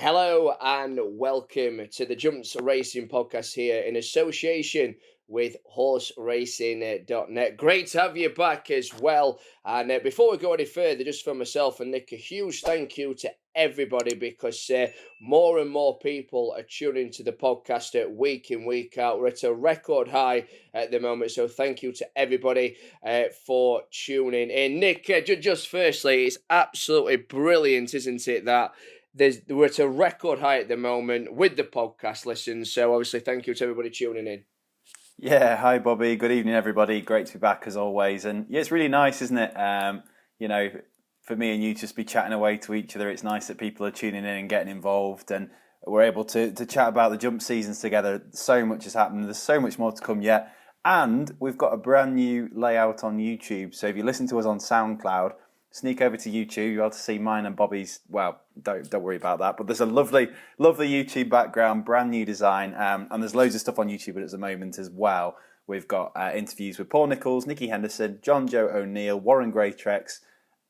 Hello and welcome to the Jumps Racing podcast here in association with horseracing.net. Great to have you back as well. And before we go any further, just for myself and Nick, a huge thank you to everybody because more and more people are tuning to the podcast week in, week out. We're at a record high at the moment. So thank you to everybody for tuning in. Nick, just firstly, it's absolutely brilliant, isn't it, that we're at a record high at the moment with the podcast listens. So obviously, thank you to everybody tuning in. Yeah, hi Bobby. Good evening, everybody. Great to be back as always. And yeah, it's really nice, isn't it? For me and you to just be chatting away to each other. It's nice that people are tuning in and getting involved, and we're able to chat about the jump seasons together. So much has happened. There's so much more to come yet, and we've got a brand new layout on YouTube. So if you listen to us on SoundCloud, sneak over to YouTube. You'll have to see mine and Bobby's. Well, don't worry about that. But there's a lovely YouTube background, brand new design, and there's loads of stuff on YouTube at the moment as well. We've got interviews with Paul Nicholls, Nicky Henderson, John Joe O'Neill, Warren Greatrex,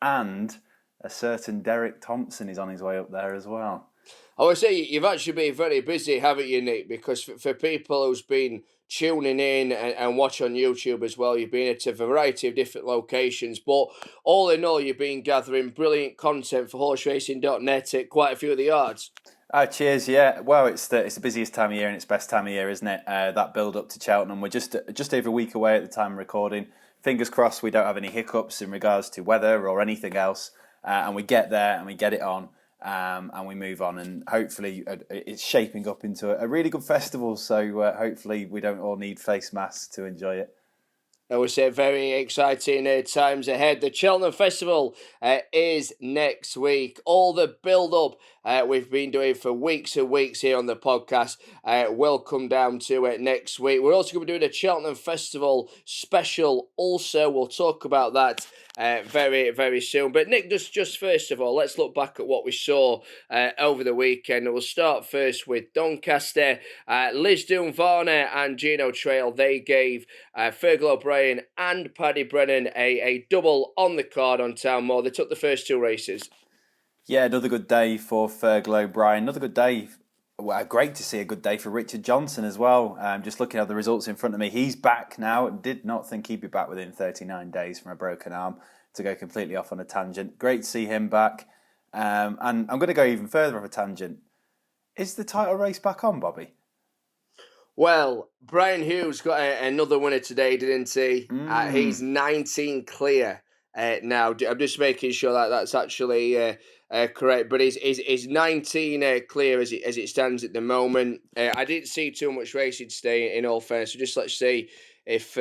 and a certain Derek Thomson is on his way up there as well. I would say you've actually been very busy, haven't you, Nick? Because for people who's been tuning in and watch on YouTube as well, you've been at a variety of different locations. But all in all, you've been gathering brilliant content for horseracing.net at quite a few of the yards. Cheers, yeah. Well, it's the busiest time of year and it's best time of year, isn't it? That build up to Cheltenham. We're just over a week away at the time of recording. Fingers crossed we don't have any hiccups in regards to weather or anything else. And we get there and we get it on. And we move on, and hopefully it's shaping up into a really good festival. So hopefully we don't all need face masks to enjoy it. I would say very exciting times ahead. The Cheltenham Festival is next week. All the build-up we've been doing for weeks and weeks here on the podcast will come down to it next week. We're also going to be doing a Cheltenham Festival special also. We'll talk about that very, very soon. But Nick, just first of all, let's look back at what we saw over the weekend. We'll start first with Doncaster. Liz Doon-Varner and Gino Trail, they gave Fergal O'Brien and Paddy Brennan a double on the card on Town Moor. They took the first two races. Yeah, another good day for Fergal O'Brien. Another good day. Well, great to see a good day for Richard Johnson as well. Just looking at the results in front of me, he's back now. Did not think he'd be back within 39 days from a broken arm to go completely off on a tangent. Great to see him back. And I'm going to go even further off a tangent. Is the title race back on, Bobby? Well, Brian Hughes got another winner today, didn't he? He's 19 clear now. I'm just making sure that that's actually correct. But he's 19 clear as it stands at the moment. I didn't see too much racing today, in all fairness. So just let's see if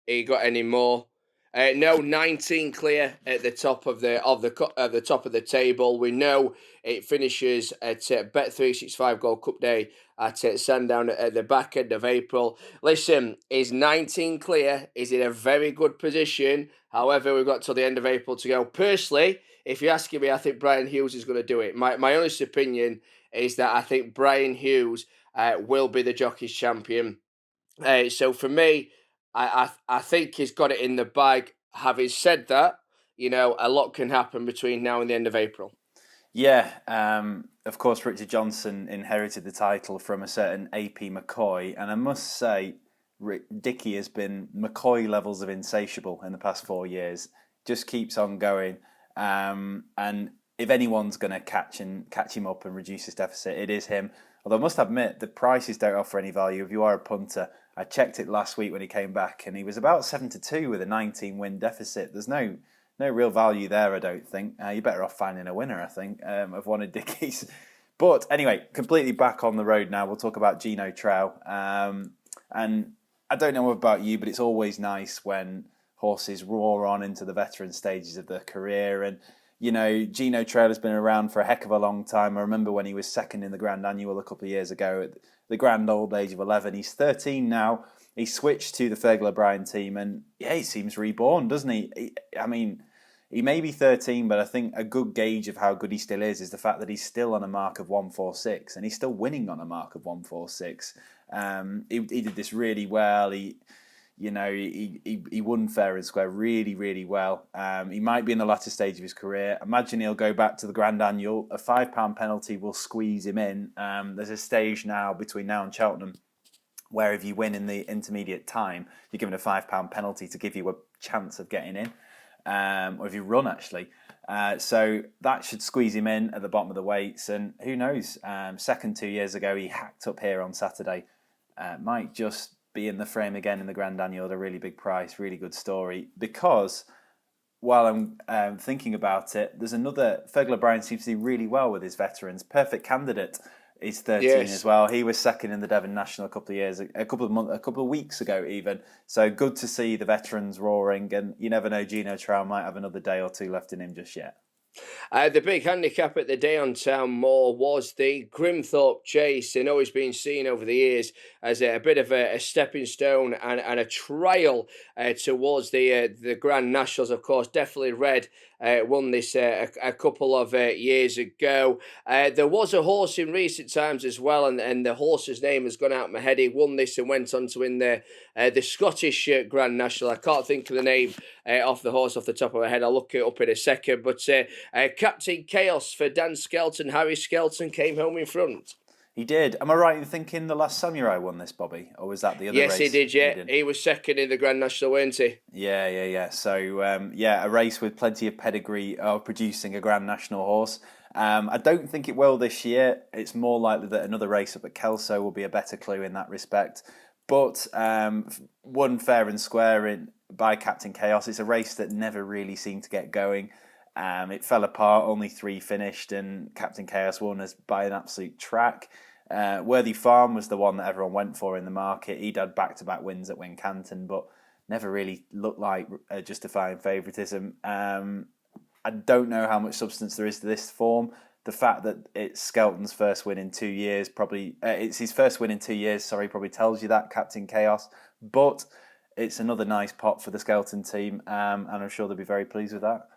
he got any more. No, 19 clear at the top of the top of the table. We know it finishes at Bet365 Gold Cup Day at Standout at the back end of April. Listen, is 19 clear? Is in a very good position. However, we've got till the end of April to go. Personally, if you're asking me, I think Brian Hughes is going to do it. My honest opinion is that I think Brian Hughes will be the jockey's champion. So for me, I think he's got it in the bag. Having said that, a lot can happen between now and the end of April. Yeah, of course, Richard Johnson inherited the title from a certain AP McCoy, and I must say, Dickie has been McCoy levels of insatiable in the past 4 years. Just keeps on going, and if anyone's going to catch him up and reduce his deficit, it is him. Although I must admit, the prices don't offer any value. If you are a punter, I checked it last week when he came back, and he was about 7-2 with a 19-win deficit. There's no real value there, I don't think. You're better off finding a winner, I think, of one of Dickie's. But anyway, completely back on the road now. We'll talk about Gino Trail. And I don't know about you, but it's always nice when horses roar on into the veteran stages of their career. And Gino Trail has been around for a heck of a long time. I remember when he was second in the Grand Annual a couple of years ago at the grand old age of 11. He's 13 now. He switched to the Fergal O'Brien team, and yeah, he seems reborn, doesn't he? I mean, he may be 13, but I think a good gauge of how good he still is the fact that he's still on a mark of 146, and he's still winning on a mark of 146. He did this really well. You know, he won fair and square really, really well. He might be in the latter stage of his career. Imagine he'll go back to the Grand Annual. A £5 penalty will squeeze him in. There's a stage now between now and Cheltenham where if you win in the intermediate time, you're given a £5 penalty to give you a chance of getting in, or if you run actually. So that should squeeze him in at the bottom of the weights. And who knows? Second 2 years ago, he hacked up here on Saturday. Might just be in the frame again in the Grand Annual at a really big price, really good story. Because while I'm thinking about it, there's another. Fergal O'Brien seems to do really well with his veterans. Perfect candidate. He's 13 as well. He was second in the Devon National a couple of weeks ago even. So good to see the veterans roaring. And you never know, Gino Trow might have another day or two left in him just yet. The big handicap at the day on Town Moor was the Grimthorpe Chase. I know it's been seen over the years as a bit of a stepping stone and a trial towards the Grand Nationals. Of course, Definitely Red won this a couple of years ago. There was a horse in recent times as well, and the horse's name has gone out of my head. He won this and went on to win the Scottish Grand National. I can't think of the name off the horse off the top of my head. I'll look it up in a second. But Captain Chaos for Dan Skelton. Harry Skelton came home in front. He did. Am I right in thinking The Last Samurai won this, Bobby? Or was that the other race? Yes, he did, yeah. He was second in the Grand National, weren't he? Yeah. So, a race with plenty of pedigree of producing a Grand National horse. I don't think it will this year. It's more likely that another race up at Kelso will be a better clue in that respect. But won fair and square by Captain Chaos. It's a race that never really seemed to get going. It fell apart, only 3 finished, and Captain Chaos won us by an absolute track. Worthy Farm was the one that everyone went for in the market. He'd had back-to-back wins at Wincanton, but never really looked like justifying favouritism. I don't know how much substance there is to this form. The fact that it's Skelton's first win in 2 years, probably tells you that, Captain Chaos. But it's another nice pot for the Skelton team, and I'm sure they'll be very pleased with that.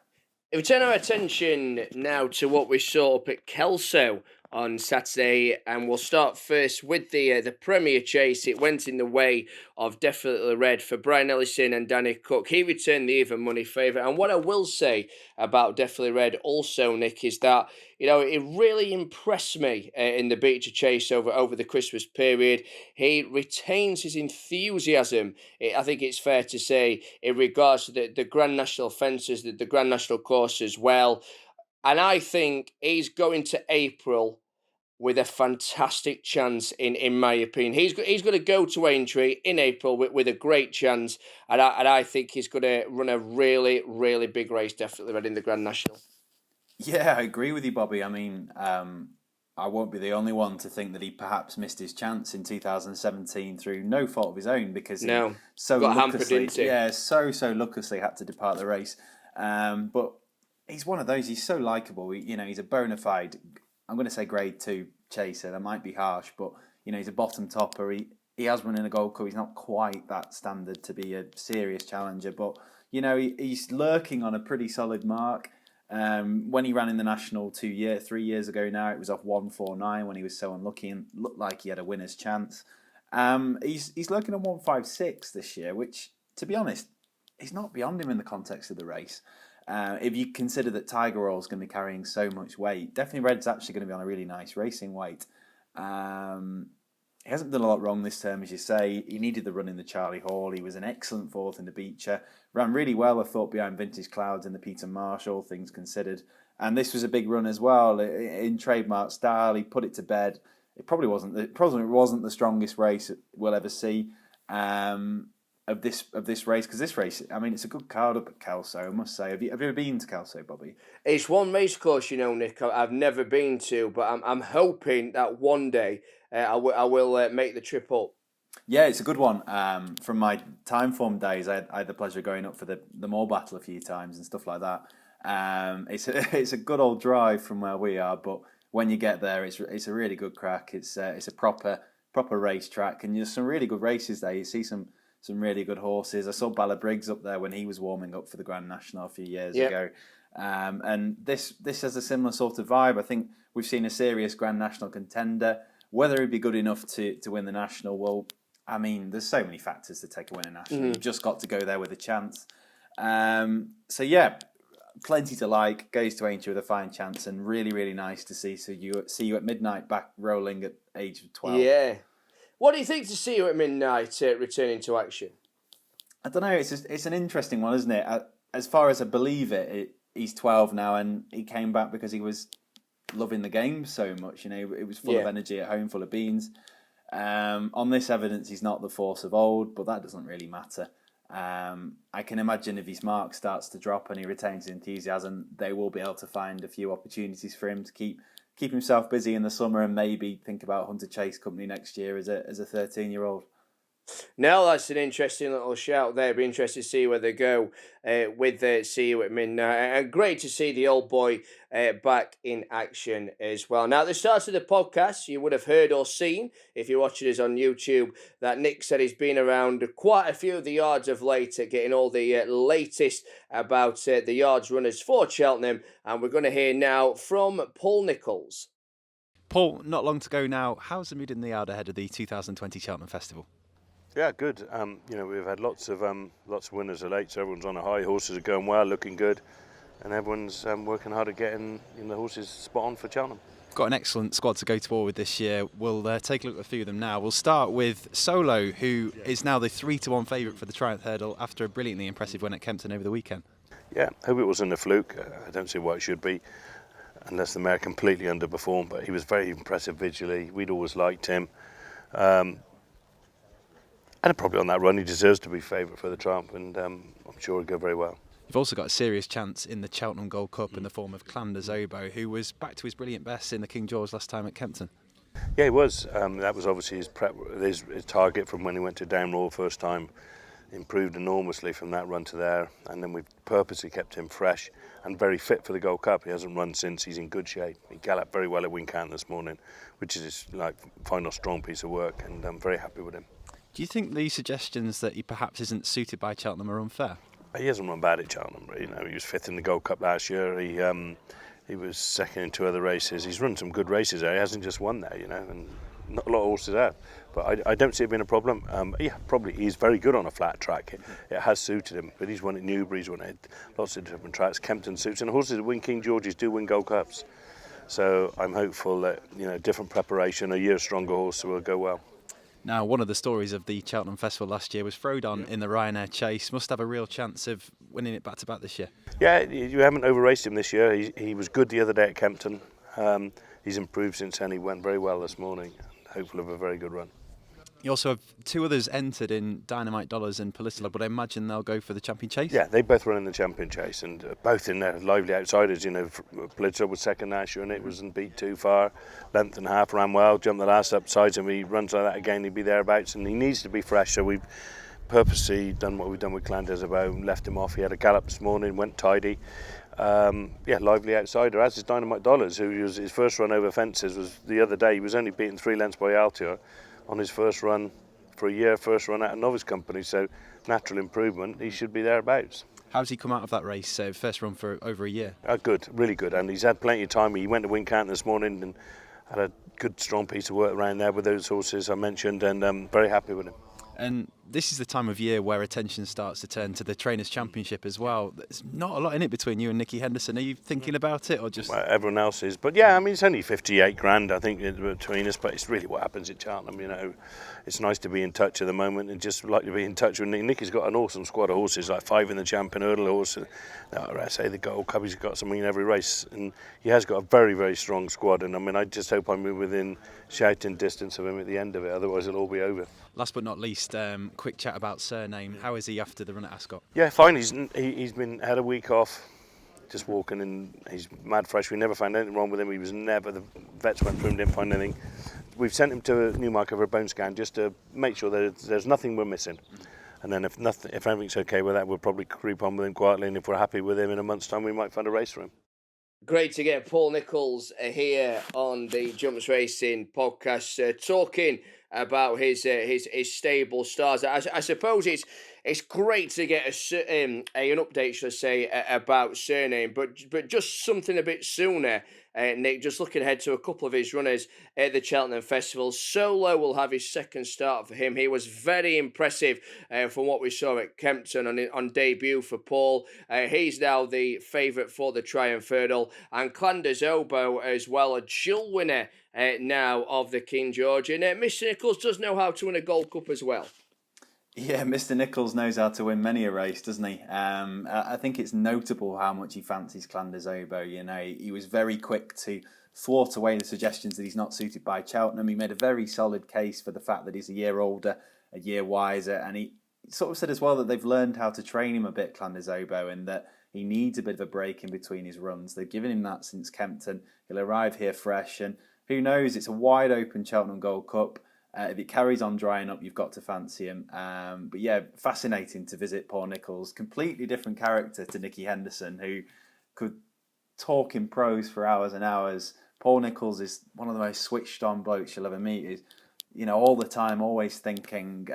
If we turn our attention now to what we saw up at Kelso on Saturday, and we'll start first with the Premier Chase. It went in the way of Definitely Red for Brian Ellison and Danny Cook. He returned the even money favourite. And what I will say about Definitely Red also, Nick, is that it really impressed me in the Beecher Chase over the Christmas period. He retains his enthusiasm, I think it's fair to say, in regards to the Grand National fences, the Grand National course as well. And I think he's going to April with a fantastic chance, in my opinion. He's going to go to Aintree in April with a great chance. And I think he's going to run a really, really big race, Definitely Red in the Grand National. Yeah, I agree with you, Bobby. I mean, I won't be the only one to think that he perhaps missed his chance in 2017 through no fault of his own, because he got lucklessly, hampered, so lucklessly had to depart the race. But he's one of those. He's so likable. He's a bona fide, I'm going to say grade 2 chaser. That might be harsh, but he's a bottom topper. He has won in a Gold Cup. He's not quite that standard to be a serious challenger, but he's lurking on a pretty solid mark. When he ran in the National 3 years ago now, it was off 149 when he was so unlucky and looked like he had a winner's chance. He's lurking on 156 this year, which, to be honest, is not beyond him in the context of the race. If you consider that Tiger Royal's going to be carrying so much weight, Definitely Red's actually going to be on a really nice racing weight. He hasn't done a lot wrong this term, as you say. He needed the run in the Charlie Hall. He was an excellent fourth in the Beecher. Ran really well, I thought, behind Vintage Clouds in the Peter Marshall, things considered. And this was a big run as well. In trademark style, he put it to bed. It probably wasn't the strongest race we'll ever see of this race, because this race, I mean, it's a good card up at Kelso, I must say. Have you ever been to Kelso, Bobby? It's one race course, Nick, I've never been to, but I'm hoping that one day I will make the trip up. Yeah, it's a good one. From my Timeform days, I had the pleasure of going up for the Moor Battle a few times and stuff like that. It's a good old drive from where we are, but when you get there, it's a really good crack. It's a proper racetrack, and there's some really good races there. You see some really good horses. I saw Bala Briggs up there when he was warming up for the Grand National a few years ago. And this has a similar sort of vibe. I think we've seen a serious Grand National contender. Whether he'd be good enough to win the National, well, I mean, there's so many factors to take a win in National. You've just got to go there with a chance. So yeah, plenty to like. Goes to Aintree with a fine chance, and really, really nice to see. So see you at midnight, back rolling at age of 12. Yeah. What do you think to see you at midnight returning to action? I don't know. It's an interesting one, isn't it? As far as I believe he's 12 now, and he came back because he was loving the game so much. You know, it was full of energy at home, full of beans. On this evidence, he's not the force of old, but that doesn't really matter. I can imagine if his mark starts to drop and he retains his enthusiasm, they will be able to find a few opportunities for him to keep himself busy in the summer and maybe think about Hunter Chase Company next year as a 13-year-old. No, that's an interesting little shout there. Be interested to see where they go with See You at Midnight. And great to see the old boy back in action as well. Now, at the start of the podcast, you would have heard or seen, if you're watching us on YouTube, that Nick said he's been around quite a few of the yards of late, getting all the latest about the yards runners for Cheltenham. And we're going to hear now from Paul Nicholls. Paul, not long to go now. How's the mood in the yard ahead of the 2020 Cheltenham Festival? Yeah, good. We've had lots of winners of late, so everyone's on a high. Horses are going well, looking good, and everyone's working hard at getting the horses spot on for Cheltenham. Got an excellent squad to go to war with this year. We'll take a look at a few of them now. We'll start with Solo, who is now the 3-1 favourite for the Triumph Hurdle after a brilliantly impressive win at Kempton over the weekend. Yeah, hope it wasn't a fluke. I don't see why it should be, unless the mare completely underperformed. But he was very impressive visually. We'd always liked him. And probably on that run, he deserves to be favourite for the Triumph, and I'm sure he'll go very well. You've also got a serious chance in the Cheltenham Gold Cup in the form of Clanders Oboe, who was back to his brilliant best in the King George last time at Kempton. Yeah, he was. That was obviously his target from when he went to Down Royal first time. Improved enormously from that run to there, and then we've purposely kept him fresh and very fit for the Gold Cup. He hasn't run since. He's in good shape. He galloped very well at Wincanton this morning, which is his final strong piece of work, and I'm very happy with him. Do you think the suggestions that he perhaps isn't suited by Cheltenham are unfair? He hasn't run bad at Cheltenham. He was fifth in the Gold Cup last year. He was second in 2 other races. He's run some good races there. He hasn't just won there, and not a lot of horses have. But I don't see it being a problem. He's very good on a flat track. It has suited him. But he's won at Newbury, he's won at lots of different tracks. Kempton suits, and horses that win King George's do win Gold Cups. So I'm hopeful that different preparation, a year stronger horse will go well. Now, one of the stories of the Cheltenham Festival last year was Frodon in the Ryanair Chase. Must have a real chance of winning it back-to-back this year. Yeah, you haven't over-raced him this year. He was good the other day at Kempton. He's improved since then. He went very well this morning. Hopefully of a very good run. You also have 2 others entered in Dynamite Dollars and Politila, but I imagine they'll go for the Champion Chase? Yeah, they both run in the Champion Chase, and both in there, lively outsiders. Politila was second last year, and it wasn't beat too far. Length and a half, ran well, jumped the last upsides, and if he runs like that again, he'd be thereabouts, and he needs to be fresh, so we've purposely done what we've done with Clanders about him, left him off. He had a gallop this morning, went tidy. Lively outsider, as is Dynamite Dollars, who was his first run over fences was the other day. He was only beaten 3 lengths by Altior on his first run for a year, first run out of novice company, so natural improvement. He should be thereabouts. How's he come out of that race? First run for over a year. Good, really good, and he's had plenty of time. He went to Wincanton this morning and had a good, strong piece of work around there with those horses I mentioned, and I'm very happy with him. And this is the time of year where attention starts to turn to the Trainers' Championship as well. There's not a lot in it between you and Nicky Henderson. Are you thinking about it, or just? Well, everyone else is, but yeah, I mean, it's only 58 grand, I think, between us. But it's really what happens at Cheltenham. It's nice to be in touch at the moment, and just like to be in touch with Nick. Nicky's got an awesome squad of horses, like 5 in the Champion Hurdle horse. I say the Gold Cup, he's got something in every race, and he has got a very, very strong squad. And I mean, I just hope I'm within shouting distance of him at the end of it. Otherwise, it'll all be over. Last but not least, quick chat about Surname. How is he after the run at Ascot? Yeah, fine. He's had a week off, just walking, and he's mad fresh. We never found anything wrong with him. The vets went through him, didn't find anything. We've sent him to Newmarket for a bone scan just to make sure that there's nothing we're missing. And then if everything's okay with that, we'll probably creep on with him quietly. And if we're happy with him in a month's time, we might find a race for him. Great to get Paul Nicholls here on the Jumps Racing podcast, talking about his stable stars. I suppose it's great to get an update, should I say, about Surname, but just something a bit sooner. Nick, just looking ahead to a couple of his runners at the Cheltenham Festival. Solo will have his second start for him. He was very impressive from what we saw at Kempton on debut for Paul. He's now the favourite for the Triumph Hurdle. And Clander's Oboe as well, a dual winner now of the King George. And Mr. Nicholls does know how to win a Gold Cup as well. Yeah, Mr. Nicholls knows how to win many a race, doesn't he? I think it's notable how much he fancies Clander's Oboe. You know, he was very quick to thwart away the suggestions that he's not suited by Cheltenham. He made a very solid case for the fact that he's a year older, a year wiser, and he sort of said as well that they've learned how to train him a bit, Clander's Oboe, and that he needs a bit of a break in between his runs. They've given him that since Kempton. He'll arrive here fresh, and who knows, it's a wide open Cheltenham Gold Cup. If it carries on drying up, you've got to fancy him. But yeah, fascinating to visit Paul Nicholls. Completely different character to Nicky Henderson, who could talk in prose for hours and hours. Paul Nicholls is one of the most switched on blokes you'll ever meet. He's, you know, all the time, always thinking.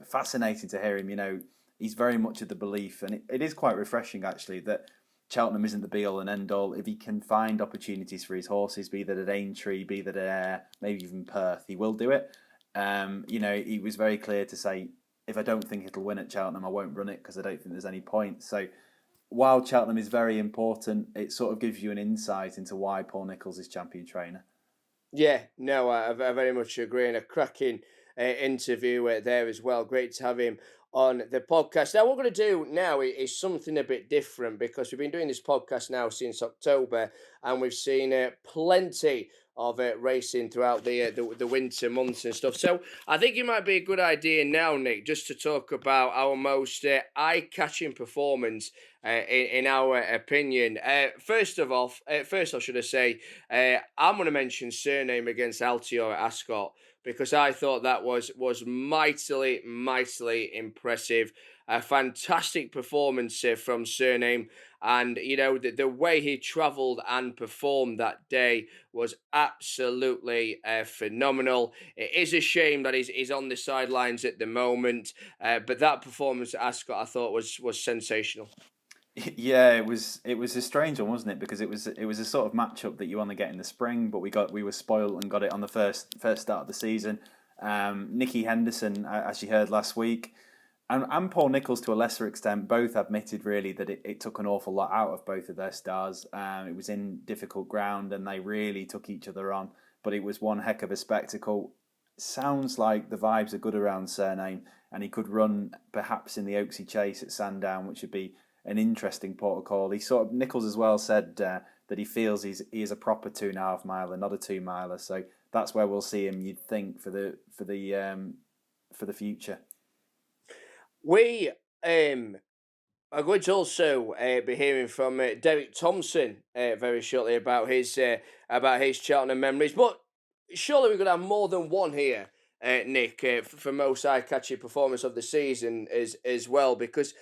Fascinating to hear him. You know, he's very much of the belief, and it is quite refreshing actually, that Cheltenham isn't the be-all and end-all. If he can find opportunities for his horses, be that at Aintree, be that at Ayr, maybe even Perth, he will do it. You know, he was very clear to say, if I don't think it'll win at Cheltenham, I won't run it because I don't think there's any point. So while Cheltenham is very important, it sort of gives you an insight into why Paul Nicholls is champion trainer. Yeah, no, I very much agree, and a cracking interview there as well. Great to have him on the podcast. Now, what we're going to do now is something a bit different, because we've been doing this podcast now since October, and we've seen plenty of racing throughout the winter months and stuff. So I think it might be a good idea now, Nick, just to talk about our most eye-catching performance in our opinion. First off, should I say, I'm going to mention Surname against Altior at Ascot, because I thought that was mightily impressive. A fantastic performance from Surname, and you know the way he travelled and performed that day was absolutely phenomenal. It is a shame that he's on the sidelines at the moment, but that performance at Ascot I thought was sensational. Yeah, it was a strange one, wasn't it? Because it was a sort of matchup that you only get in the spring, but we were spoiled and got it on the first start of the season. Nicky Henderson, as you heard last week, and Paul Nicholls to a lesser extent, both admitted really that it took an awful lot out of both of their stars. It was in difficult ground and they really took each other on, but it was one heck of a spectacle. Sounds like the vibes are good around Surname, and he could run perhaps in the Oaksey Chase at Sandown, which would be an interesting protocol. He sort of, Nicholls as well said that he feels he is a proper 2.5 miler, not a 2 miler. So that's where we'll see him, you'd think, for the future. We are going to also be hearing from Derek Thomson very shortly about his Cheltenham memories. But surely we're going to have more than one here, Nick, for most eye-catching performance of the season as well, because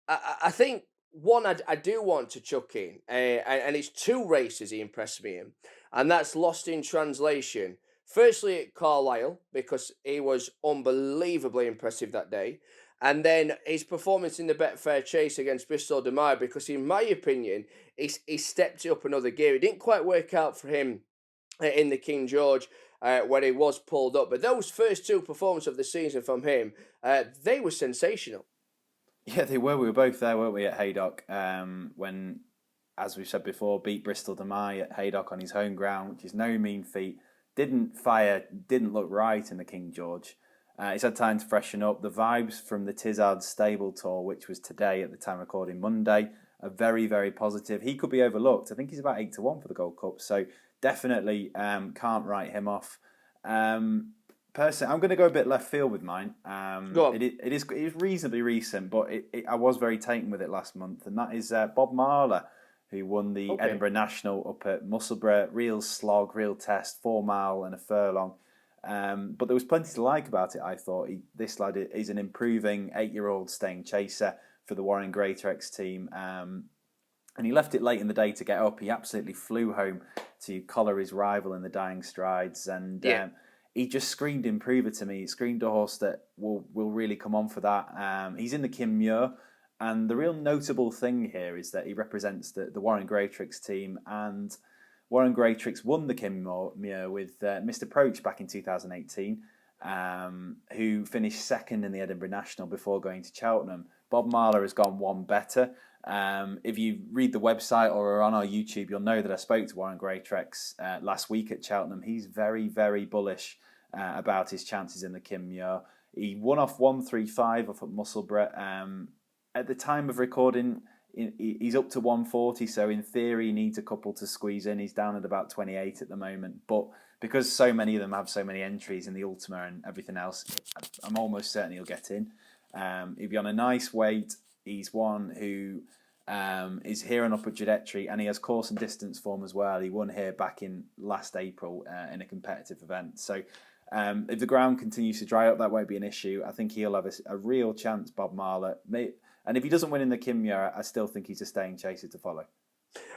I think one I do want to chuck in, and it's two races he impressed me in, and that's Lost in Translation. Firstly at Carlisle, because he was unbelievably impressive that day, and then his performance in the Betfair Chase against Bristol de Mai, because in my opinion, he stepped it up another gear. It didn't quite work out for him in the King George, where he was pulled up, but those first two performances of the season from him, they were sensational. Yeah, they were. We were both there, weren't we, at Haydock, when, as we've said before, beat Bristol de Mai at Haydock on his home ground, which is no mean feat. Didn't look right in the King George. He's had time to freshen up. The vibes from the Tizard Stable Tour, which was today at the time recording Monday, are very, very positive. He could be overlooked. I think he's about 8-1 for the Gold Cup, so definitely can't write him off. Personally, I'm going to go a bit left field with mine. Go on. It is reasonably recent, but I was very taken with it last month, and that is Bob Marler, who won the Edinburgh National up at Musselburgh. Real slog, real test, 4 mile and a furlong. But there was plenty to like about it, I thought. This lad is an improving 8-year-old staying chaser for the Warren Greatrex team. And he left it late in the day to get up. He absolutely flew home to collar his rival in the Dying Strides. And he just screamed improver to me. He screamed a horse that will really come on for that. He's in the Kim Muir, and the real notable thing here is that he represents the Warren Greatrex team, and Warren Greatrex won the Kim Muir with Mr. Proach back in 2018, who finished second in the Edinburgh National before going to Cheltenham. Bob Marler has gone one better. If you read the website or are on our YouTube, you'll know that I spoke to Warren Greatrex last week at Cheltenham. He's very, very bullish about his chances in the Kim Muir. He won off 135 off at Musselburgh. At the time of recording, he's up to 140, so in theory he needs a couple to squeeze in. He's down at about 28 at the moment, but because so many of them have so many entries in the Ultima and everything else, I'm almost certain he'll get in. He'll be on a nice weight. He's one who is here on upward trajectory, and he has course and distance form as well. He won here back in last April in a competitive event. So if the ground continues to dry up, that won't be an issue. I think he'll have a real chance, Bob Marler. And if he doesn't win in the Kim Muir, I still think he's a staying chaser to follow.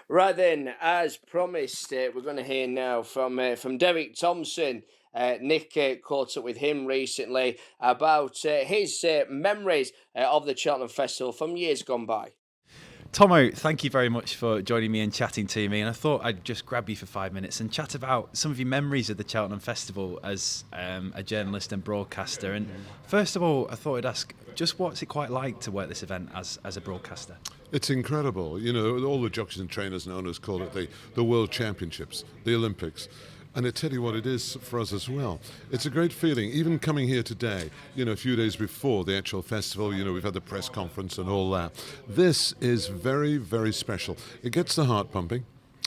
Right then, as promised, we're going to hear now from Derek Thomson. Nick caught up with him recently about his memories of the Cheltenham Festival from years gone by. Tomo, thank you very much for joining me and chatting to me. And I thought I'd just grab you for 5 minutes and chat about some of your memories of the Cheltenham Festival as a journalist and broadcaster. And first of all, I thought I'd ask, just what's it quite like to work this event as a broadcaster? It's incredible. You know, all the jockeys and trainers and owners call it the World Championships, the Olympics. And I tell you what it is for us as well. It's a great feeling, even coming here today, you know, a few days before the actual festival, you know, we've had the press conference and all that. This is very, very special. It gets the heart pumping.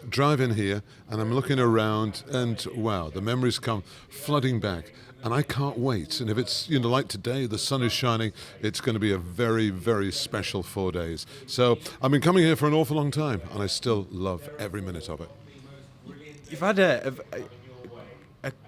Drive in here, and I'm looking around, and wow, the memories come flooding back. And I can't wait. And if it's, you know, like today, the sun is shining, it's going to be a very, very special 4 days. So I've been coming here for an awful long time, and I still love every minute of it. You've had a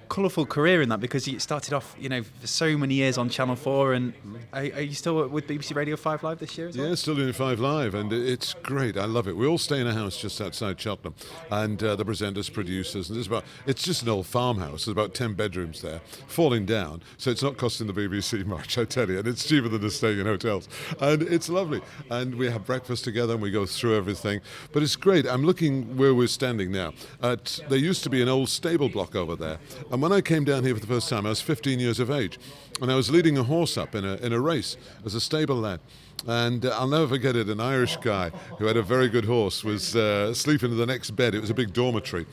colourful career in that, because you started off, you know, for so many years on Channel 4, and are you still with BBC Radio 5 Live this year as well? Yeah, still doing 5 Live, and it's great. I love it. We all stay in a house just outside Cheltenham, and the presenters, producers, and it's just an old farmhouse. There's about 10 bedrooms there, falling down, so it's not costing the BBC much, I tell you, and it's cheaper than just staying in hotels. And it's lovely. And we have breakfast together, and we go through everything. But it's great. I'm looking where we're standing now. There used to be an old stable block over there, and when I came down here for the first time, I was 15 years of age, and I was leading a horse up in a race as a stable lad. And I'll never forget it, an Irish guy who had a very good horse was sleeping in the next bed. It was a big dormitory,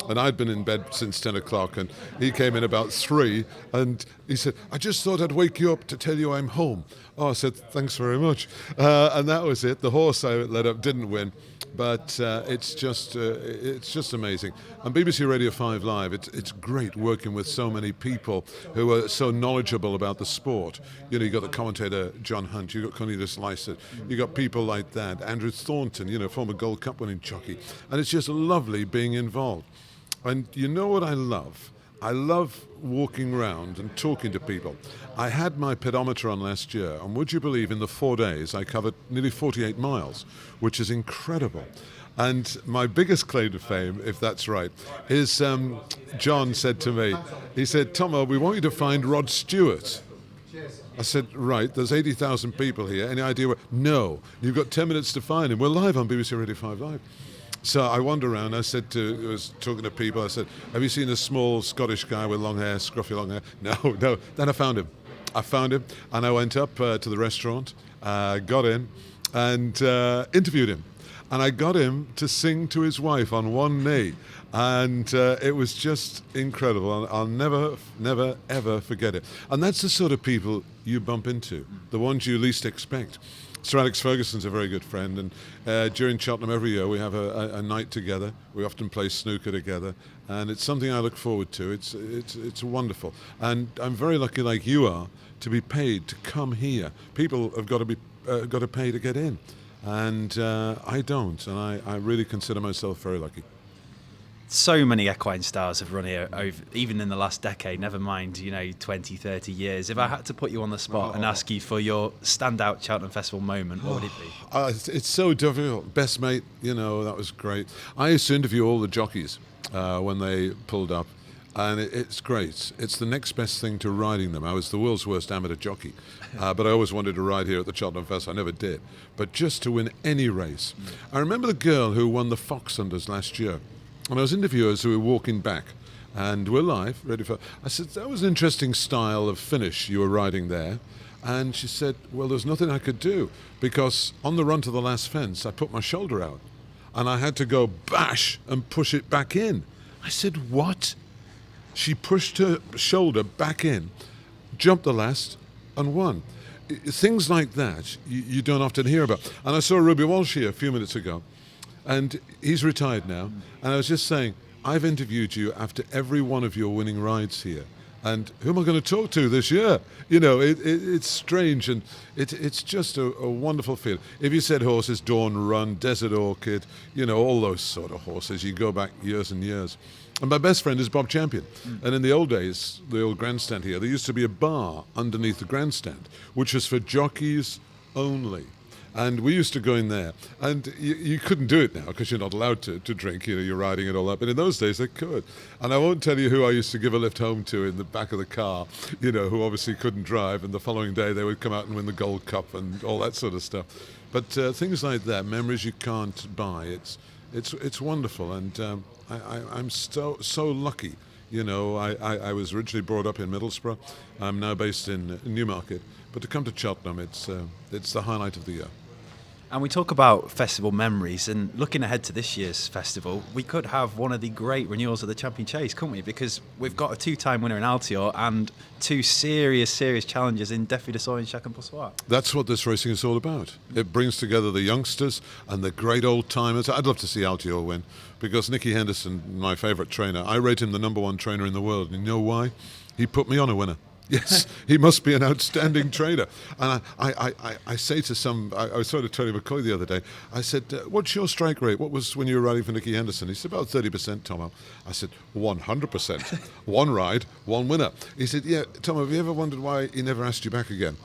and I'd been in bed since 10 o'clock, and he came in about 3, and he said, "I just thought I'd wake you up to tell you I'm home." Oh, I said, "Thanks very much." And that was it. The horse I led up didn't win. But it's just amazing. And BBC Radio 5 Live, it's great working with so many people who are so knowledgeable about the sport. You know, you got the commentator John Hunt, you got Cornelius Lycett, you got people like that, Andrew Thornton, you know, former Gold Cup winning jockey, and it's just lovely being involved. And you know what I love? I love walking around and talking to people. I had my pedometer on last year, and would you believe in the 4 days I covered nearly 48 miles, which is incredible. And my biggest claim to fame, if that's right, is John said to me, he said, "Tomo, we want you to find Rod Stewart." I said, "Right, there's 80,000 people here. Any idea where?" "No, you've got 10 minutes to find him. We're live on BBC Radio 5 Live." So I wandered around. I was talking to people. I said, "Have you seen a small Scottish guy with long hair, scruffy long hair?" No. Then I found him, and I went up to the restaurant, got in, and interviewed him. And I got him to sing to his wife on one knee. And it was just incredible. I'll never, ever forget it. And that's the sort of people you bump into, the ones you least expect. Sir Alex Ferguson's a very good friend, and during Cheltenham every year we have a night together. We often play snooker together, and it's something I look forward to. It's wonderful, and I'm very lucky, like you are, to be paid to come here. People have got to pay to get in, and I don't, and I really consider myself very lucky. So many equine stars have run here, even in the last decade, never mind, 20, 30 years. If I had to put you on the spot and ask you for your standout Cheltenham Festival moment, what would it be? It's so difficult. Best mate, that was great. I used to interview all the jockeys when they pulled up, And it's great. It's the next best thing to riding them. I was the world's worst amateur jockey, but I always wanted to ride here at the Cheltenham Festival. I never did. But just to win any race. I remember the girl who won the Fox Unders last year. And I was interviewing her as we were walking back. And we're live, ready for... I said, that was an interesting style of finish you were riding there. And she said, well, there's nothing I could do. Because on the run to the last fence, I put my shoulder out. And I had to go bash and push it back in. I said, what? She pushed her shoulder back in, jumped the last, and won. Things like that you don't often hear about. And I saw Ruby Walsh here a few minutes ago, and he's retired now. And I was just saying, I've interviewed you after every one of your winning rides here. And who am I going to talk to this year? You know, it's strange, and it's just a wonderful feel. If you said horses, Dawn Run, Desert Orchid, you know, all those sort of horses, you go back years and years. And my best friend is Bob Champion. And in the old days, the old grandstand here, there used to be a bar underneath the grandstand, which was for jockeys only. And we used to go in there. And you couldn't do it now because you're not allowed to drink, you know, you're riding and all that. But in those days, they could. And I won't tell you who I used to give a lift home to in the back of the car, you know, who obviously couldn't drive. And the following day, they would come out and win the Gold Cup and all that sort of stuff. But things like that, memories you can't buy, it's wonderful. And I'm so lucky. You know, I was originally brought up in Middlesbrough. I'm now based in Newmarket. But to come to Cheltenham, it's the highlight of the year. And we talk about festival memories, and looking ahead to this year's festival, we could have one of the great renewals of the Champion Chase, couldn't we? Because we've got a two-time winner in Altior and two serious challenges in Défi de Soy and Chacun pour Soi. That's what this racing is all about. It brings together the youngsters and the great old-timers. I'd love to see Altior win, because Nicky Henderson, my favourite trainer, I rate him the #1 trainer in the world. And you know why? He put me on a winner. Yes, he must be an outstanding trainer. And I say to some, I was talking to Tony McCoy the other day, I said, what's your strike rate? What was when you were riding for Nicky Henderson? He said, about 30%, Tomo. I said, 100%. One ride, one winner. He said, yeah, Tomo, have you ever wondered why he never asked you back again?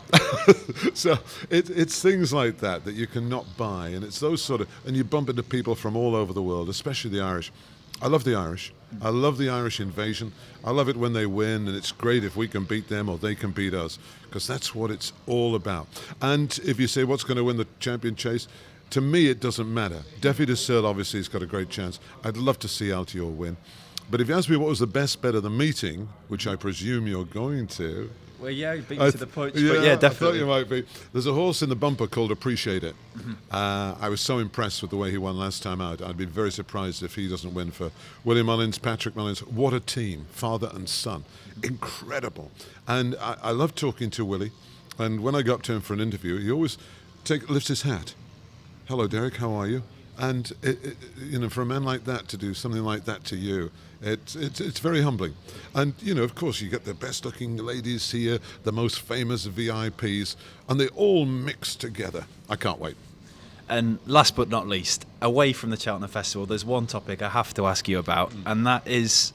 So it's things like that you cannot buy. And it's those sort of, and you bump into people from all over the world, especially the Irish. I love the Irish. I love the Irish invasion. I love it when they win, and it's great if we can beat them or they can beat us, because that's what it's all about. And if you say what's going to win the Champion Chase, to me it doesn't matter. Défi de Soy obviously has got a great chance. I'd love to see Altior win. But if you ask me what was the best bet of the meeting, which I presume you're going to... Well, yeah, beat you to the punch, but yeah, definitely. I thought you might be. There's a horse in the bumper called Appreciate It. I was so impressed with the way he won last time out. I'd be very surprised if he doesn't win for William Mullins, Patrick Mullins. What a team, father and son. Incredible. And I love talking to Willie. And when I go up to him for an interview, he always lifts his hat. Hello, Derek, how are you? And you know, for a man like that to do something like that to you, it's very humbling. And you know, of course, you get the best-looking ladies here, the most famous VIPs, and they all mix together. I can't wait. And last but not least, away from the Cheltenham Festival, there's one topic I have to ask you about, and that is.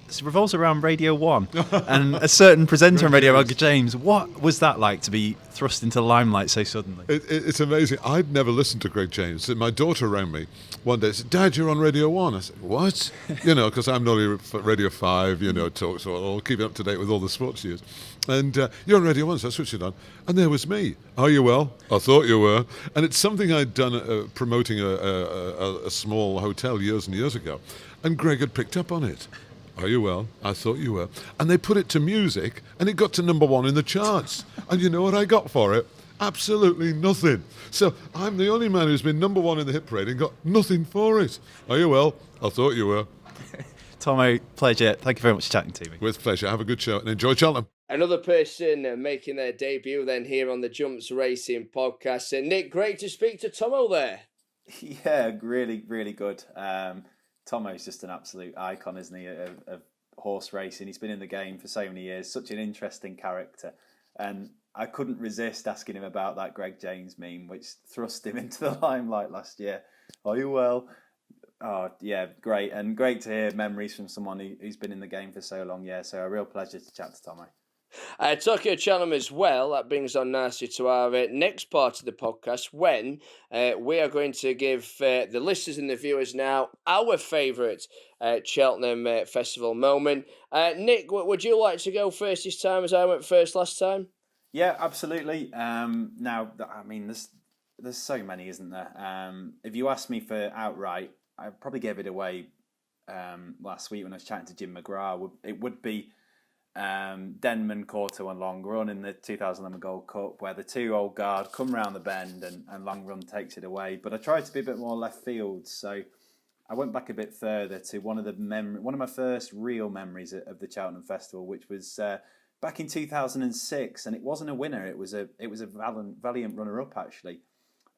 It revolves around Radio 1 and a certain presenter on Radio 1, James. What was that like to be thrust into the limelight so suddenly? It's amazing. I'd never listened to Greg James. My daughter rang me one day and said, Dad, you're on Radio 1. I said, what? You know, because I'm normally at Radio 5, you know, talk, so I'll keep up to date with all the sports news. And you're on Radio 1, so I switched it on. And there was me. Are you well? I thought you were. And it's something I'd done promoting a small hotel years and years ago. And Greg had picked up on it. Are you well? I thought you were. And they put it to music, and it got to #1 in the charts. And you know what I got for it? Absolutely nothing. So I'm the only man who's been #1 in the hit parade and got nothing for it. Are you well? I thought you were. Tomo, pleasure. Thank you very much for chatting to me. With pleasure. Have a good show and enjoy Cheltenham. Another person making their debut then here on the Jumps Racing podcast. Nick, great to speak to Tomo there. Yeah, really, really good. Tomo's just an absolute icon, isn't he, of horse racing. He's been in the game for so many years, such an interesting character. And I couldn't resist asking him about that Greg James meme, which thrust him into the limelight last year. Are you well? Oh, yeah, great. And great to hear memories from someone who's been in the game for so long. Yeah, so a real pleasure to chat to Tomo. Talking of Cheltenham as well, that brings on nicely to our next part of the podcast, when we are going to give the listeners and the viewers now our favourite Cheltenham Festival moment. Nick, would you like to go first this time, as I went first last time? Yeah, absolutely. Now, I mean, there's so many, isn't there? If you ask me for outright, I probably gave it away last week when I was chatting to Jim McGrath. It would be Denman, Corto and Long Run in the 2011 Gold Cup, where the two old guard come round the bend and Long Run takes it away. But I tried to be a bit more left field, so I went back a bit further to one of my first real memories of the Cheltenham Festival, which was back in 2006, and it wasn't a winner. It was a valiant runner-up actually.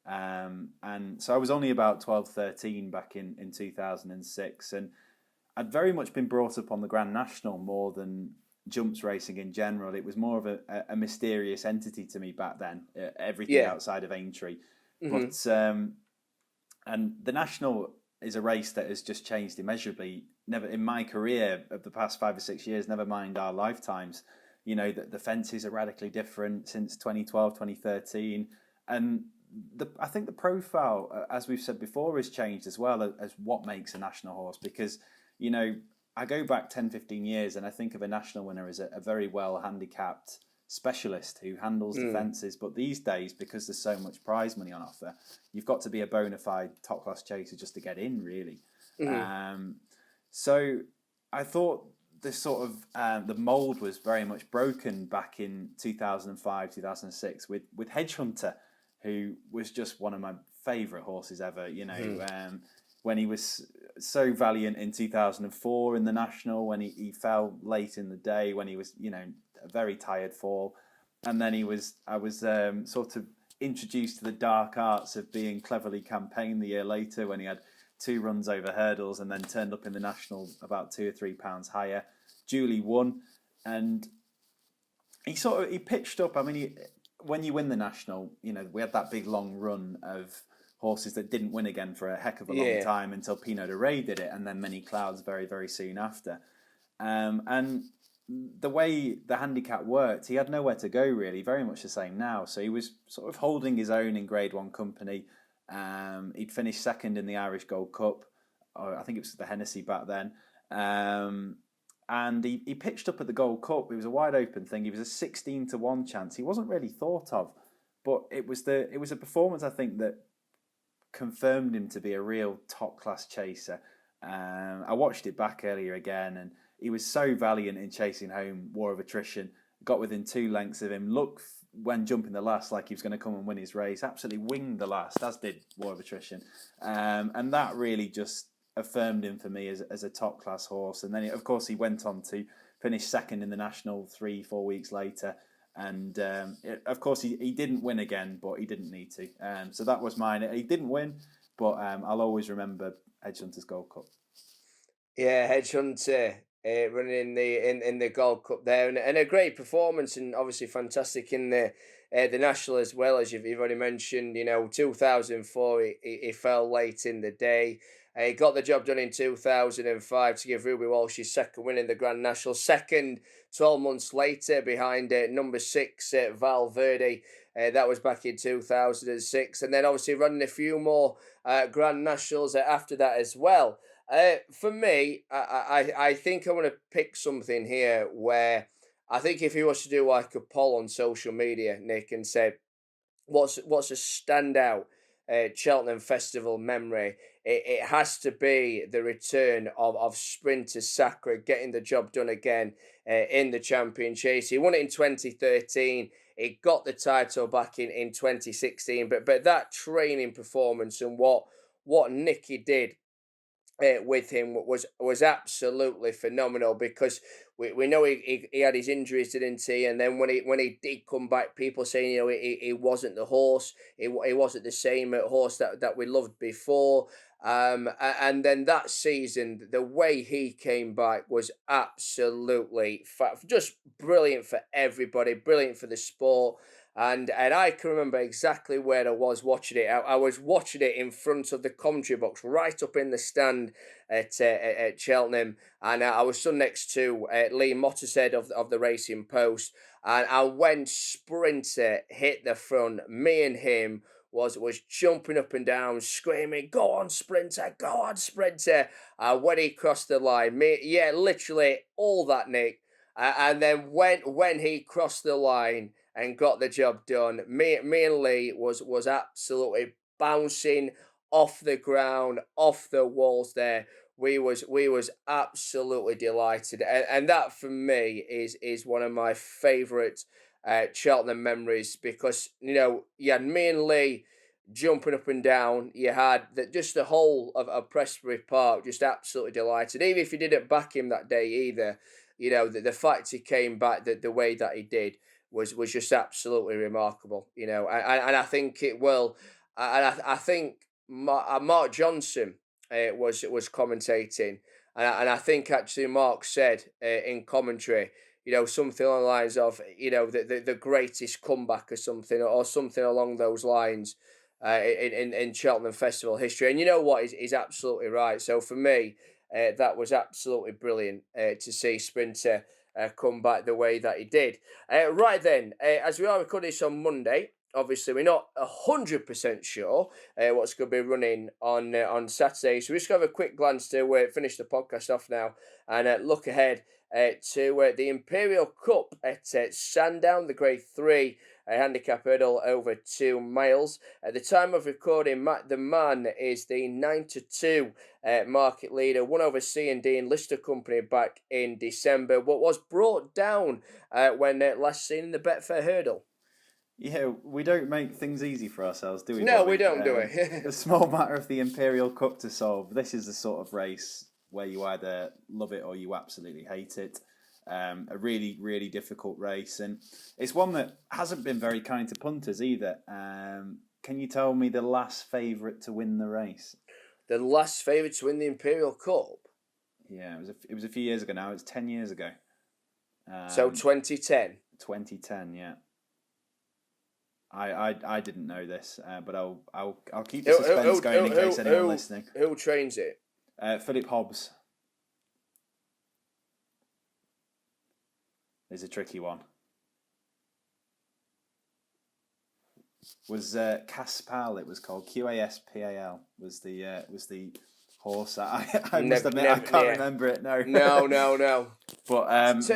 And so I was only about 12, 13 back in 2006, and I'd very much been brought up on the Grand National more than jumps racing in general. It was more of a mysterious entity to me back then, everything outside of Aintree. Mm-hmm. But and the National is a race that has just changed immeasurably. Never in my career of the past 5 or 6 years, never mind our lifetimes. You know, the fences are radically different since 2012, 2013. And I think the profile, as we've said before, has changed as well as what makes a national horse. Because, you know, I go back 10, 15 years and I think of a national winner as a very well handicapped specialist who handles the fences. But these days, because there's so much prize money on offer, you've got to be a bona fide top class chaser just to get in, really. Mm-hmm. So I thought this sort of the mould was very much broken back in 2005, 2006 with Hedgehunter, who was just one of my favourite horses ever. You know, when he was so valiant in 2004 in the National, when he fell late in the day, when he was, you know, a very tired fall, and then I was sort of introduced to the dark arts of being cleverly campaigned the year later when he had 2 runs over hurdles and then turned up in the National about 2 or 3 pounds higher. Julie won, and he pitched up. I mean, when you win the National, you know, we had that big long run of horses that didn't win again for a heck of a long time until Pinot de Rey did it, and then Many Clouds very, very soon after. And the way the handicap worked, he had nowhere to go really, very much the same now. So he was sort of holding his own in Grade 1 company. He'd finished second in the Irish Gold Cup, or I think it was the Hennessy back then. And he pitched up at the Gold Cup. It was a wide open thing. He was a 16-1 chance. He wasn't really thought of, but it was a performance I think that confirmed him to be a real top class chaser. I watched it back earlier again, and he was so valiant in chasing home War of Attrition. Got within 2 lengths of him. Looked when jumping the last like he was going to come and win his race. Absolutely winged the last, as did War of Attrition, and that really just affirmed him for me as a top class horse. And then of course he went on to finish second in the National 3-4 weeks later, and of course he didn't win again, but he didn't need to. So that was mine. He didn't win, but I'll always remember Hedgehunter's Gold Cup. Yeah, Hedgehunter running in the Gold Cup there, and a great performance, and obviously fantastic in the National as well, as you've already mentioned. You know, 2004 he fell late in the day. He got the job done in 2005 to give Ruby Walsh his second win in the Grand National. Second, 12 months later, behind number 6, Valverde. That was back in 2006. And then obviously running a few more Grand Nationals after that as well. For me, I think I want to pick something here where I think if he was to do like a poll on social media, Nick, and say, what's a standout Cheltenham Festival memory, it has to be the return of Sprinter Sacre getting the job done again in the Champion Chase. He won it in 2013. He got the title back in 2016. But that training performance and what Nicky did with him was absolutely phenomenal, because we know he had his injuries, didn't he? And then when he did come back, people saying, you know, he wasn't the horse, he wasn't the same horse that we loved before. And then that season, the way he came back was absolutely just brilliant for everybody, brilliant for the sport. And I can remember exactly where I was watching it. I was watching it in front of the commentary box, right up in the stand at Cheltenham, and I was stood next to Lee Mottershead of the Racing Post, and when Sprinter hit the front, me and him was jumping up and down, screaming, "Go on, Sprinter! Go on, Sprinter!" When he crossed the line, literally all that, Nick. And then when he crossed the line and got the job done, me and Lee was absolutely bouncing off the ground, off the walls there. We was absolutely delighted, and that for me is one of my favourite Cheltenham memories, because you had me and Lee jumping up and down. You had just the whole of Prestbury Park just absolutely delighted. Even if you didn't back him that day either, the fact he came back the way that he did was just absolutely remarkable. And I think it will. And I think Mark Johnson was commentating, and I think actually Mark said in commentary, something along the lines of, the greatest comeback or something along those lines in Cheltenham Festival history. And you know what? He's absolutely right. So for me, that was absolutely brilliant to see Sprinter come back the way that he did. Right then, as we are recording this on Monday, obviously we're not 100% sure what's going to be running on Saturday. So we're just going to have a quick glance to finish the podcast off now and look ahead to the Imperial Cup at Sandown, the Grade 3 handicap hurdle over 2 miles. At the time of recording, Matt the Man is the 9-2 market leader, won over C&D and Lister Company back in December, but was brought down when last seen in the Betfair hurdle. Yeah, we don't make things easy for ourselves, do we? No, Bobby? we don't, do we? The small matter of the Imperial Cup to solve. This is the sort of race where you either love it or you absolutely hate it. A really, really difficult race, and it's one that hasn't been very kind to punters either. Can you tell me the last favourite to win the race? The last favourite to win the Imperial Cup? Yeah, it was a few years ago now. It's 10 years ago. So 2010. 2010, yeah. I didn't know this, but I'll keep the suspense going in case anyone listening. Who trains it? Philip Hobbs. Is a tricky one. Was Caspal? It was called Qaspal. Was the horse? I must admit I can't remember it. No. But done. So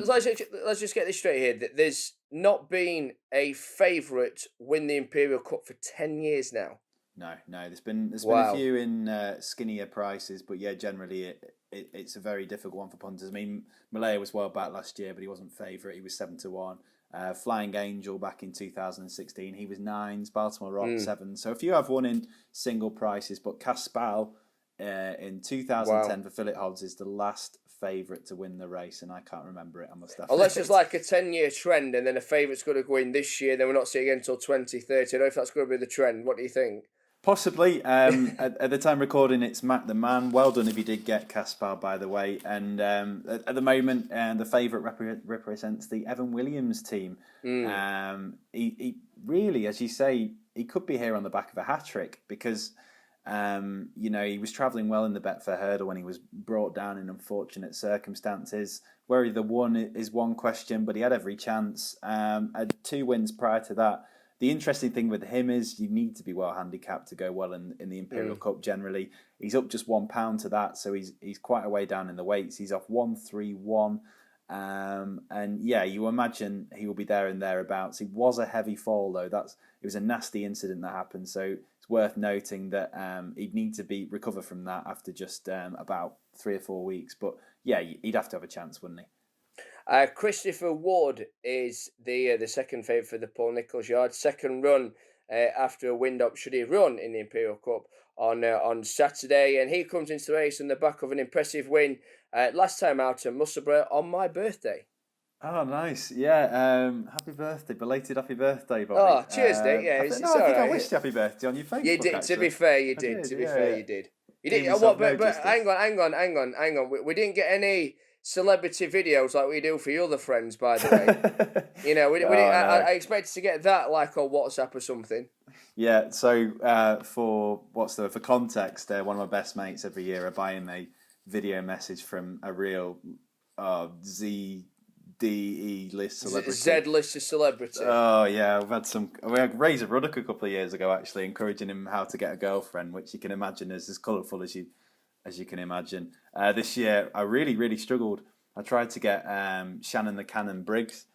let's just get this straight here. There's not been a favourite win the Imperial Cup for 10 years now. No. There's been a few in skinnier prices, but yeah, generally it's a very difficult one for punters. I mean, Malaya was well back last year, but he wasn't favourite. He was 7-1. Flying Angel back in 2016, he was 9s. Baltimore Rock 7. So a few have won in single prices, but Caspal in 2010 for Philip Hobbs is the last favourite to win the race, and I can't remember it. I must have. Unless it's like a 10-year trend, and then a favourite's going to go in this year, then we're not seeing again until 2030. I don't know if that's going to be the trend. What do you think? Possibly. At the time recording, it's Matt the Man. Well done if you did get Caspar, by the way. And at the moment, the favourite represents the Evan Williams team. He really, as you say, he could be here on the back of a hat-trick because, he was travelling well in the Betfair hurdle when he was brought down in unfortunate circumstances. Where he won is one question, but he had every chance. Had 2 wins prior to that. The interesting thing with him is you need to be well handicapped to go well in the Imperial Cup generally. He's up just £1 to that, so he's quite a way down in the weights. He's off 131. And yeah, you imagine he will be there and thereabouts. He was a heavy fall though. It was a nasty incident that happened, so it's worth noting that he'd need to recover from that after just about 3 or 4 weeks. But yeah, he'd have to have a chance, wouldn't he? Christopher Ward is the second favourite for the Paul Nicholls yard. Second run after a wind-up should he run in the Imperial Cup on Saturday. And he comes into the race on the back of an impressive win last time out at Musselburgh on my birthday. Oh, nice. Yeah, happy birthday. Belated happy birthday, Bobby. Oh, cheers, Nick. Yeah, I think I wished you happy birthday on your Facebook, You did, actually. to be fair, you did. You did. You did. But hang on. We didn't get any celebrity videos like we do for your other friends, by the way. You know, I expected to get that like on WhatsApp or something. Yeah, so for context, one of my best mates every year are buying a video message from a real ZDE list celebrity. Z-list of celebrity. Oh yeah, we had Razor Ruddock a couple of years ago actually, encouraging him how to get a girlfriend, which you can imagine is as colourful as you can imagine. This year, I really struggled. I tried to get Shannon the Cannon Briggs,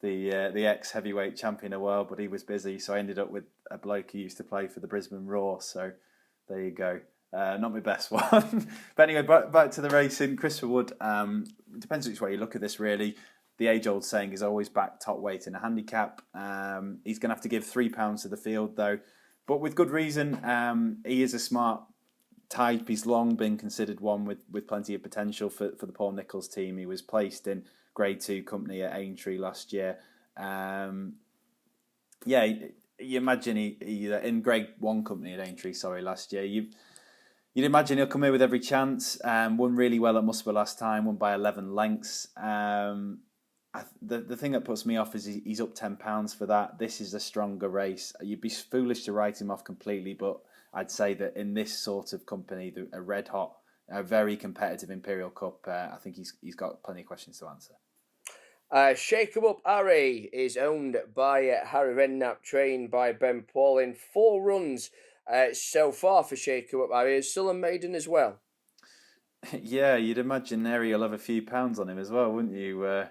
the ex-heavyweight champion of the world, but he was busy, so I ended up with a bloke who used to play for the Brisbane Roar, so there you go. Not my best one. But anyway, back to the racing. Christopher Wood, depends which way you look at this, really. The age-old saying is always back top weight in a handicap. He's going to have to give £3 to the field, though, but with good reason. He is a smart type. He's long been considered one with plenty of potential for the Paul Nicholls team. He was placed in Grade 2 company at Aintree last year. You imagine he in Grade 1 company at Aintree, last year. You'd imagine he'll come in with every chance. Won really well at Muswell last time, won by 11 lengths. The thing that puts me off is he's up £10 for that. This is a stronger race. You'd be foolish to write him off completely, but I'd say that in this sort of company, a red hot, a very competitive Imperial Cup, I think he's got plenty of questions to answer. Shake 'em Up Harry is owned by Harry Redknapp, trained by Ben Pauling. 4 runs so far for Shake 'em Up Harry. Is Sullen Maiden as well? Yeah, you'd imagine Harry will have a few pounds on him as well, wouldn't you?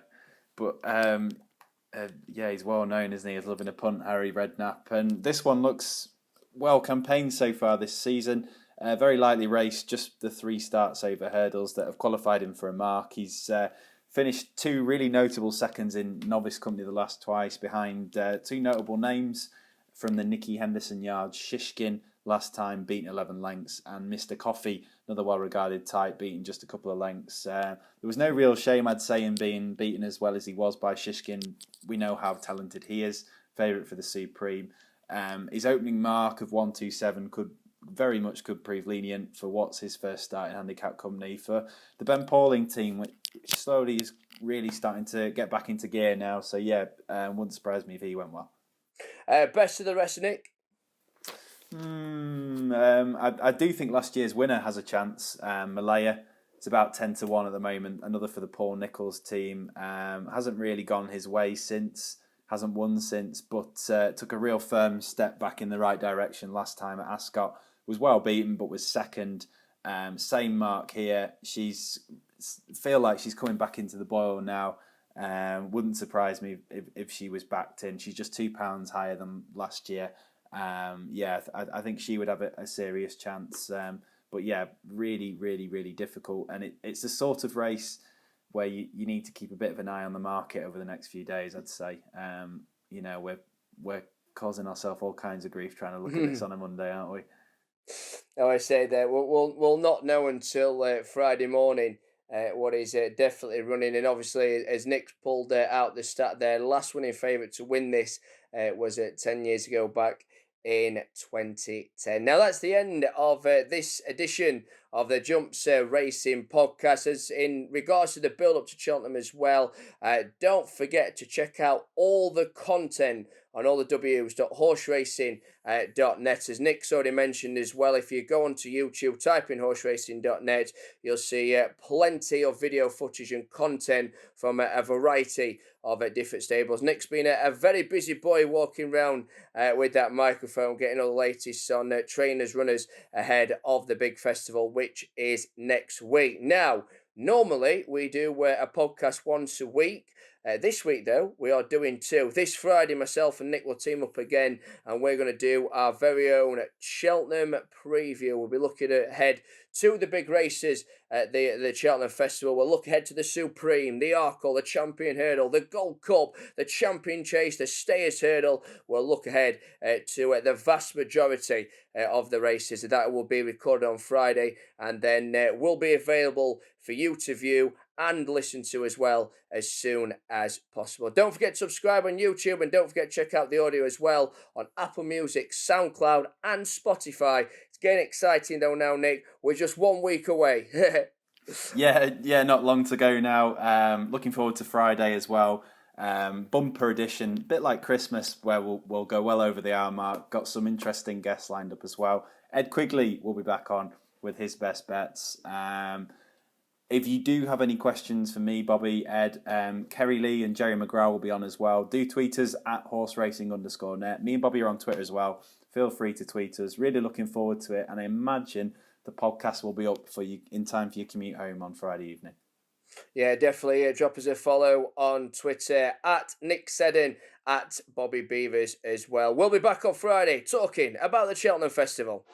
He's well known, isn't he, as loving a punt, Harry Redknapp. And this one looks well campaigned so far this season. Very lightly raced, just the 3 starts over hurdles that have qualified him for a mark. He's finished 2 really notable seconds in novice company the last twice, behind 2 notable names from the Nicky Henderson yard. Shishkin last time beaten 11 lengths, and Mr. Coffee, another well-regarded type, beaten just a couple of lengths. There was no real shame, I'd say, in being beaten as well as he was by Shishkin. We know how talented he is, favourite for the Supreme. His opening mark of 127 could prove lenient for what's his first start in handicap company for the Ben Pauling team, which slowly is really starting to get back into gear now. So wouldn't surprise me if he went well. Best of the rest, Nick? I do think last year's winner has a chance. Malaya, it's about 10-1 at the moment. Another for the Paul Nicholls team. Hasn't really gone his way since. Hasn't won since, but took a real firm step back in the right direction last time at Ascot. Was well beaten, but was second. Same mark here. Feel like she's coming back into the boil now. Wouldn't surprise me if she was backed in. She's just £2 higher than last year. I think she would have a serious chance. But really difficult. And it's the sort of race where you need to keep a bit of an eye on the market over the next few days, I'd say. We're causing ourselves all kinds of grief trying to look at this on a Monday, aren't we? I say that we'll not know until Friday morning what is definitely running. And obviously, as Nick's pulled out the stat there, last winning favourite to win this was 10 years ago back in 2010. Now that's the end of this edition of the Jumps Racing podcast. As in regards to the build up to Cheltenham as well, don't forget to check out all the content on all the w's.horseracing.net. As Nick's already mentioned as well, if you go onto YouTube, type in horseracing.net, you'll see plenty of video footage and content from a variety of different stables. Nick's been a very busy boy walking around with that microphone, getting all the latest on trainers, runners ahead of the big festival, which is next week. Now, normally we do a podcast once a week. This week, though, we are doing 2. This Friday, myself and Nick will team up again, and we're going to do our very own Cheltenham Preview. We'll be looking ahead to the big races at the Cheltenham Festival. We'll look ahead to the Supreme, the Arkle, the Champion Hurdle, the Gold Cup, the Champion Chase, the Stayers Hurdle. We'll look ahead to the vast majority of the races. That will be recorded on Friday, and then will be available for you to view and listen to as well as soon as possible. Don't forget to subscribe on YouTube, and don't forget to check out the audio as well on Apple Music, SoundCloud and Spotify. It's getting exciting though now, Nick. We're just 1 week away. Yeah, not long to go now. Looking forward to Friday as well. Bumper edition, bit like Christmas, where we'll go well over the hour mark. Got some interesting guests lined up as well. Ed Quigley will be back on with his best bets. If you do have any questions for me, Bobby, Ed, Kerry Lee and Jerry McGrath will be on as well. Do tweet us at horseracing_net. Me and Bobby are on Twitter as well. Feel free to tweet us. Really looking forward to it. And I imagine the podcast will be up for you in time for your commute home on Friday evening. Yeah, definitely. Drop us a follow on Twitter at Nick Seddon, at Bobby Beevers as well. We'll be back on Friday talking about the Cheltenham Festival.